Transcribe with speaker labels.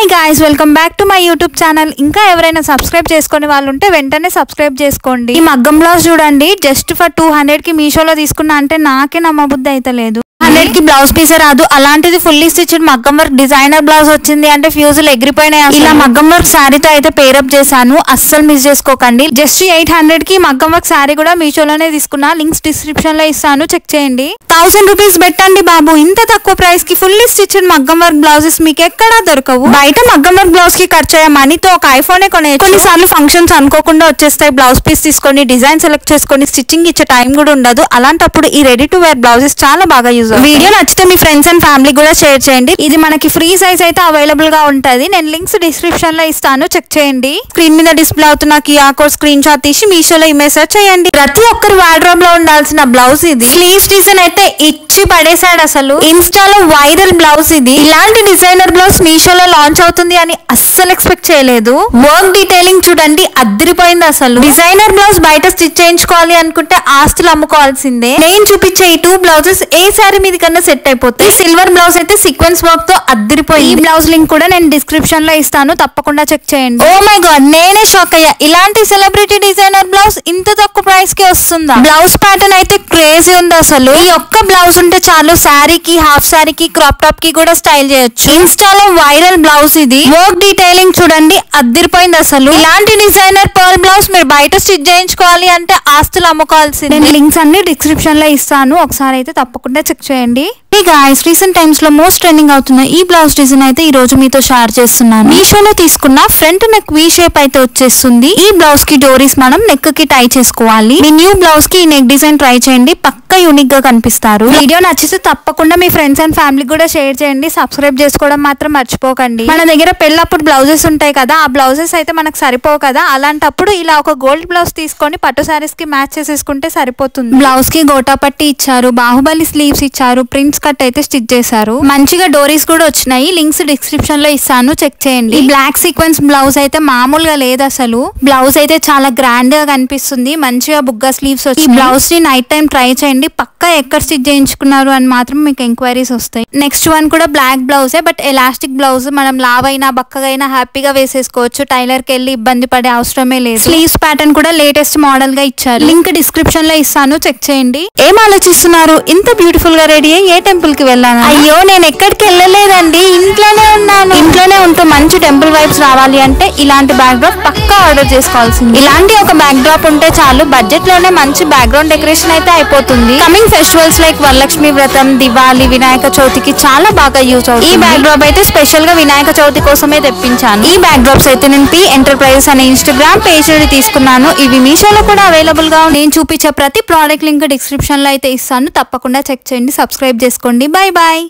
Speaker 1: Hi guys, welcome back to my YouTube channel. ఇంకా ఎవరైనా subscribe చేసుకునే వాళ్ళు ఉంటే వెంటనే సబ్స్క్రైబ్ చేసుకోండి. ఈ మగ్గం బ్లౌజ్ చూడండి, జస్ట్ ఫర్ 200 కి మీషోలో తీసుకున్నా అంటే నాకే నమ్మబుద్ధి అయితే లేదు. 100 కి బ్లౌజ్ పీసే రాదు, అలాంటిది ఫుల్లీ స్టిచ్డ్ మగ్గం వర్క్ డిజైనర్ బ్లౌజ్ వచ్చింది అంటే ఫ్యూజులు ఎగిరిపోయినాయి. ఇలా మగ్గం వర్క్ శారీతో అయితే పేరప్ చేశాను, అస్సలు మిస్ చేసుకోకండి. జస్ట్ 800 కి మగ్గం వర్క్ శారీ కూడా మీషోలోనే తీసుకున్నా, లింక్స్ డిస్క్రిప్షన్ లో ఇస్తాను, చెక్ చేయండి. 1000 రూపీస్ పెట్టండి బాబు, ఇంత తక్కువ ప్రైస్ కి ఫుల్లీ స్టిచ్డ్ మగ్గం వర్క్ బ్లౌజెస్ మీకు ఎక్కడా దొరకవు. బయట మగ్గం వర్క్ బ్లౌజ్ కి ఖర్చు అయ్యే మనీతో ఒక ఐఫోనే కొనేయచ్చు. కొన్నిసార్లు ఫంక్షన్స్ అనుకోకుండా వచ్చేస్తాయి, బ్లౌజ్ పీస్ తీసుకొని డిజైన్ సెలెక్ట్ చేసుకొని స్టిచ్చింగ్ ఇచ్చే టైం కూడా ఉండదు. అలాంటప్పుడు ఈ రెడీ టు వేర్ బ్లౌజెస్ చాలా బాగా యూజ్. వీడియో నచ్చితే మీ ఫ్రెండ్స్ అండ్ ఫ్యామిలీ కూడా షేర్ చేయండి. ఇది మనకి ఫ్రీ సైజ్ అయితే అవైలబుల్ గా ఉంటది, నేను లింక్స్ డిస్క్రిప్షన్ లో ఇస్తాను, చెక్ చేయండి. స్క్రీన్ మీద డిస్ప్లే అవుతున్న QR కోడ్ స్క్రీన్ షాట్ తీసి మీషోలో ఇమేజ్ సెర్చ్ చేయండి. ప్రతి ఒక్కరు వార్డ్రోబ్ లో ఉండాల్సిన బ్లౌజ్ ఇది. స్లీవ్స్ డిజైన్ అయితే ఇచ్చి పడేసాడు అసలు, ఇన్స్టాలో వైరల్ బ్లౌజ్ ఇది. ఇలాంటి డిజైనర్ బ్లౌజ్ మీషోలో లాంచ్ అవుతుంది అని అస్సలు ఎక్స్పెక్ట్ చేయలేదు. వర్క్ డీటెయిలింగ్ చూడండి, అద్దరిపోయింది అసలు. డిజైనర్ బ్లౌజ్ బయట స్టిచ్ చేయించుకోవాలి అనుకుంటే ఆస్తులు అమ్ముకోవాల్సిందే. నేను చూపించే ఈ 2 బ్లౌజెస్ ఏ శారీ మీద కన్నా సెట్ అయిపోతాయి. సిల్వర్ బ్లౌజ్ అయితే సీక్వెన్స్ వర్క్ తో అద్దరిపోయి. ఈ బ్లౌజ్ లింక్ కూడా నేను డిస్క్రిప్షన్ లో ఇస్తాను, తప్పకుండా చెక్ చేయండి. ఓ మై గాడ్, నేనే షాక్ అయ్యా, ఇలాంటి సెలబ్రిటీ డిజైనర్ బ్లౌజ్ ఇంత తక్కువ ప్రైస్ కి వస్తుందా? బ్లౌజ్ ప్యాటర్న్ అయితే క్రేజీ ఉంది అసలు. ఈ ఒక్క బ్లౌజ్ ఉంటే చాలు, శారీకి, హాఫ్ శారీకి, క్రాప్ టాప్ కి కూడా స్టైల్ చేయొచ్చు. ఇన్స్టాలో వైరల్ బ్లౌజ్ ఇది. వర్క్ డీటెయిలింగ్ చూడండి, అద్దరిపోయింది అసలు. ఇలాంటి డిజైనర్ పర్ల్ బ్లౌజ్ మీరు బయట స్టిచ్ చేయించుకోవాలి అంటే ఆస్తులు అమ్ముకోవాల్సింది. నేను లింక్స్ అన్ని డిస్క్రిప్షన్ లో ఇస్తాను, ఒకసారి అయితే తప్పకుండా చెక్ చేయండి. గాయ్స్, రీసెంట్ టైమ్స్ లో మోస్ట్ ట్రెండింగ్ అవుతున్న ఈ బ్లౌజ్ డిజైన్ అయితే ఈ రోజు మీతో షేర్ చేస్తున్నాను. మీషోలో తీసుకున్న ఫ్రంట్ నెక్ వి షేప్ అయితే వచ్చేస్తుంది. ఈ బ్లౌజ్ కి డోరీస్ మనం నెక్ కి టై చేసుకోవాలి. మీ న్యూ బ్లౌజ్ కి ఈ నెక్ డిజైన్ ట్రై చేయండి, పక్కా యూనిక్ గా కనిపిస్తారు. వీడియో నచ్చితే తప్పకుండా మీ ఫ్రెండ్స్ అండ్ ఫ్యామిలీ కూడా షేర్ చేయండి, సబ్స్క్రైబ్ చేసుకోవడం మాత్రం మర్చిపోకండి. మన దగ్గర పెళ్ళప్పుడు బ్లౌజెస్ ఉంటాయి కదా, ఆ బ్లౌజెస్ అయితే మనకు సరిపోవు కదా, అలాంటప్పుడు ఇలా ఒక గోల్డ్ బ్లౌజ్ తీసుకొని పట్టు సారీస్ కి మ్యాచ్ చేసేసుకుంటే సరిపోతుంది. బ్లౌజ్ కి గోటా పట్టి ఇచ్చారు, బాహుబలి స్లీవ్స్ ఇచ్చారు, ప్రింట్స్ కట్ అయితే స్టిచ్ చేశారు, మంచిగా డోరీస్ కూడా వచ్చినాయి. లింక్స్ డిస్క్రిప్షన్ లో ఇస్తాను, చెక్ చేయండి. ఈ బ్లాక్ సీక్వెన్స్ బ్లౌజ్ అయితే మామూలుగా లేదు అసలు. బ్లౌజ్ అయితే చాలా గ్రాండ్ గా కనిపిస్తుంది, మంచిగా బుగ్గ స్లీవ్స్ వచ్చి. ఈ బ్లౌజ్ ని నైట్ టైం ట్రై చేయండి, పక్కా ఎక్కడ స్టిచ్ చేయించుకున్నారు అని మాత్రం మీకు ఎంక్వైరీస్ వస్తాయి. నెక్స్ట్ వన్ కూడా బ్లాక్ బ్లౌజే, బట్ ఎలాస్టిక్ బ్లౌజ్. మనం లావైనా బక్కగైనా హ్యాపీగా వేసేసుకోవచ్చు, టైలర్ కి వెళ్ళి ఇబ్బంది పడే అవసరమే లేదు. స్లీవ్స్ ప్యాటర్న్ కూడా లేటెస్ట్ మోడల్ గా ఇచ్చారు, లింక్ డిస్క్రిప్షన్ లో ఇస్తాను, చెక్ చేయండి. ఏం ఆలోచిస్తున్నారు, ఇంత బ్యూటిఫుల్ గా రెడీ అయ్యి ఏ టెంపుల్ కి వెళ్ళాను? అయ్యో, నేను ఎక్కడికి వెళ్ళలేదండి, ఇంట్లోనే ఉన్నాను. ఇంట్లోనే ఉంటూ మంచి టెంపుల్ వైబ్స్ రావాలి అంటే ఇలాంటి బ్యాక్ డ్రాప్ పక్కా ఆర్డర్ చేసుకోవాల్సింది. ఇలాంటి ఒక బ్యాక్ డ్రాప్ ఉంటే చాలు, బడ్జెట్ లోనే మంచి బ్యాక్గ్రౌండ్ డెకరేషన్ అయితే అయిపోతుంది. కమింగ్ ఫెస్టివల్స్ లైక్ వరలక్ష్మి వ్రతం, దివాళీ, వినాయక చవితికి చాలా బాగా యూజ్ అవుతుంది. ఈ బ్యాక్ డ్రాప్ అయితే స్పెషల్ గా వినాయక చవితి కోసమే తెప్పించాను. ఈ బ్యాక్ డ్రాప్స్ అయితే నేను పి ఎంటర్ప్రైజెస్ అనే ఇన్స్టాగ్రామ్ పేజ్ నుండి తీసుకున్నాను. ఇవి మీషోలో కూడా అవైలబుల్ గా నేను చూపించే ప్రతి ప్రోడక్ట్ లింక్ డిస్క్రిప్షన్ లో అయితే ఇస్తాను, తప్పకుండా చెక్ చేయండి, సబ్స్క్రైబ్ చేసుకోండి. Bye bye.